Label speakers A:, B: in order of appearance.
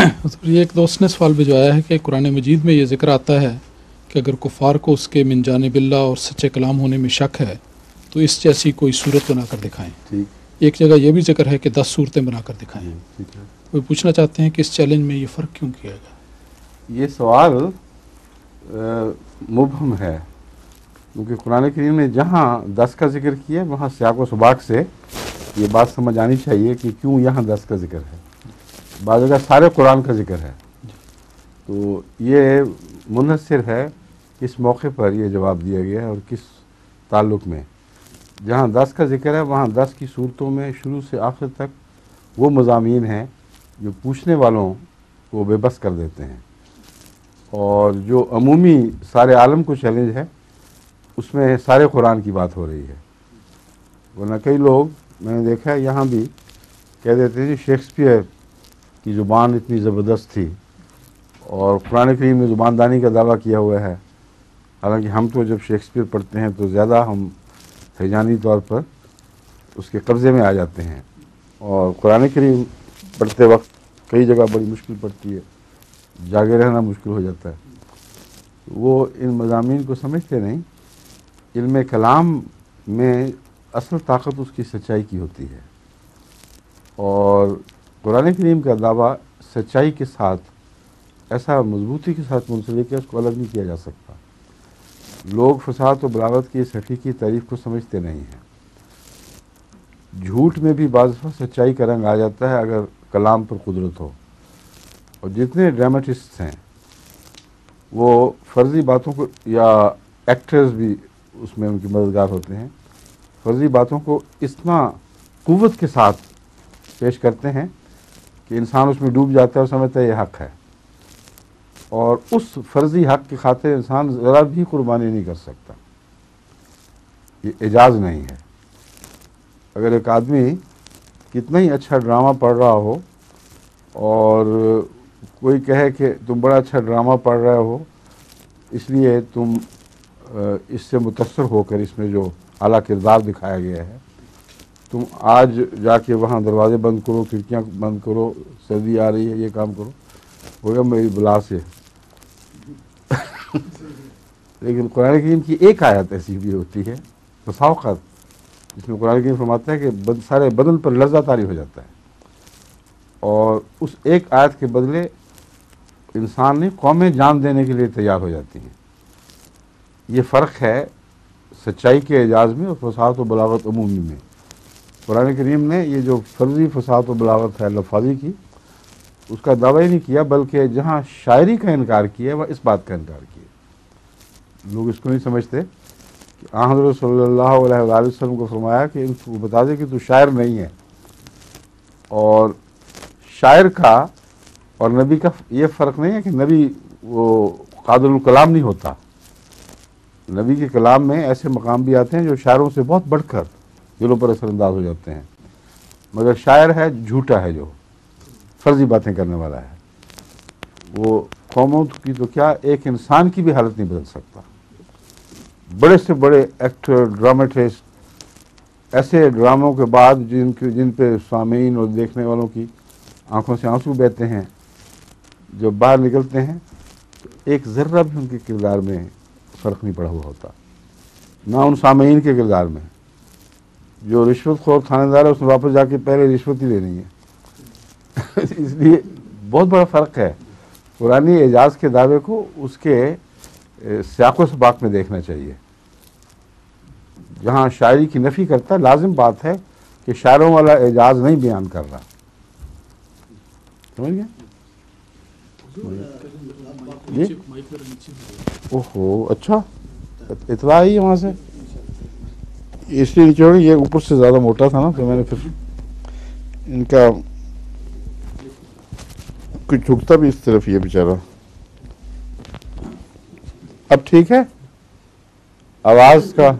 A: तो ये एक दोस्त ने सवाल भिजवाया है कि कुरान मजीद में ये ज़िक्र आता है कि अगर कुफ़ार को उसके मिन जानिबिल्लाह और सच्चे कलाम होने में शक है तो इस जैसी कोई सूरत बनाकर दिखाएं।
B: ठीक।
A: एक जगह ये भी जिक्र है कि 10 सूरतें बनाकर दिखाएं।
B: ठीक है।
A: वो पूछना चाहते हैं कि इस चैलेंज में ये फ़र्क क्यों किया गया।
B: ये सवाल मुबहम है, क्योंकि कुरान करीम में जहाँ 10 का जिक्र किया वहाँ सियाक़ व सुबाक़ से ये बात समझ आनी चाहिए कि क्यों यहाँ 10 का जिक्र है। बाद जगह सारे कुरान का जिक्र है, तो ये मुनहसर है किस मौके पर यह जवाब दिया गया है और किस ताल्लुक़ में। जहाँ 10 का जिक्र है वहाँ 10 की सूरतों में शुरू से आखिर तक वो मज़ामीन हैं जो पूछने वालों को बेबस कर देते हैं, और जो अमूमी सारे आलम को चैलेंज है उसमें सारे कुरान की बात हो रही है। वरना कई लोग मैंने देखा है यहाँ भी कह देते हैं कि शेक्सपियर की ज़ुबान इतनी ज़बरदस्त थी और कुरान करीम में ज़ुबानदानी का दावा किया हुआ है। हालांकि हम तो जब शेक्सपियर पढ़ते हैं तो ज़्यादा हम हैजानी तौर पर उसके कब्ज़े में आ जाते हैं, और कुरान करीम पढ़ते वक्त कई जगह बड़ी मुश्किल पड़ती है, जागे रहना मुश्किल हो जाता है। वो इन मज़ामीन को समझते नहीं। इल्म कलाम में असल ताकत उसकी सच्चाई की होती है, और कुरान करीम का दावा सच्चाई के साथ ऐसा मजबूती के साथ मुंसलिक है, उसको अलग नहीं किया जा सकता। लोग फसाद और बलागत की इस हकीकी तारीफ़ को समझते नहीं हैं। झूठ में भी बाज़ सच्चाई का रंग आ जाता है अगर कलाम पर कुदरत हो, और जितने ड्रामेटिस्ट हैं वो फ़र्ज़ी बातों को, या एक्टर्स भी उसमें उनकी मददगार होते हैं, फ़र्ज़ी बातों को इतना क़ुव्वत के साथ पेश करते हैं कि इंसान उसमें डूब जाता है और समझता है ये हक़ है, और उस फ़र्ज़ी हक़ की खातिर इंसान ज़रा भी कुर्बानी नहीं कर सकता। ये एजाज़ नहीं है। अगर एक आदमी कितना ही अच्छा ड्रामा पढ़ रहा हो और कोई कहे कि तुम बड़ा अच्छा ड्रामा पढ़ रहे हो इसलिए तुम इससे मुतअस्सर होकर इसमें जो आला किरदार दिखाया गया है, तुम आज जाके वहाँ दरवाज़े बंद करो, खिड़कियाँ बंद करो, सर्दी आ रही है, ये काम करो, होगा मेरी बुला से। लेकिन कुरान करीम की एक आयत ऐसी भी होती है बसावक़ात, जिसमें कुरान करीम फरमाता है कि सारे बदन पर लर्ज़ा तारी हो जाता है, और उस एक आयत के बदले इंसान ने कौमें जान देने के लिए तैयार हो जाती हैं। ये फ़र्क है सच्चाई के एजाज़ में और फसाद व बलागत अमूमी में। कुरान करीम ने ये जो फ़र्ज़ी फसाद व बलागत है लफ़ाज़ी की, उसका दावा ही नहीं किया, बल्कि जहाँ शायरी का इनकार किया वह इस बात का इनकार किया। लोग इसको नहीं समझते कि हज़रत सल्लल्लाहु अलैहि वसल्लम को फरमाया कि इनको बता दे कि तू शायर नहीं है, और शायर का और नबी का ये फ़र्क नहीं है कि नबी वो क़ादिरुल कलाम नहीं होता। नबी के कलाम में ऐसे मकाम भी आते हैं जो शायरों से बहुत बढ़कर दिलों पर असरअंदाज हो जाते हैं, मगर शायर है झूठा है, जो फ़र्ज़ी बातें करने वाला है। वो कौमों की तो क्या, एक इंसान की भी हालत नहीं बदल सकता। बड़े से बड़े एक्टर, ड्रामेटिस्ट ऐसे ड्रामों के बाद जिन पे सामीन और देखने वालों की आंखों से आंसू बहते हैं, जब बाहर निकलते हैं तो एक ज़र्रा भी उनके किरदार में फ़र्क नहीं पड़ा हुआ होता, ना उन सामीन के किरदार में। जो रिश्वतखोर थानेदार है उसने वापस जाके पहले रिश्वत ही लेनी है। इसलिए बहुत बड़ा फ़र्क है। पुरानी एजाज़ के दावे को उसके सियाक़ व सबाक़ में देखना चाहिए। जहाँ शायरी की नफ़ी करता है, लाजिम बात है कि शायरों वाला एजाज़ नहीं बयान कर रहा। समझ गए? ओहो, अच्छा, इतना ही है वहाँ से, इसलिए नीचे हो गई। ये ऊपर से ज़्यादा मोटा था ना, तो मैंने फिर इनका कुछ झुकता भी इस तरफ, ये बेचारा। अब ठीक है, आवाज़ का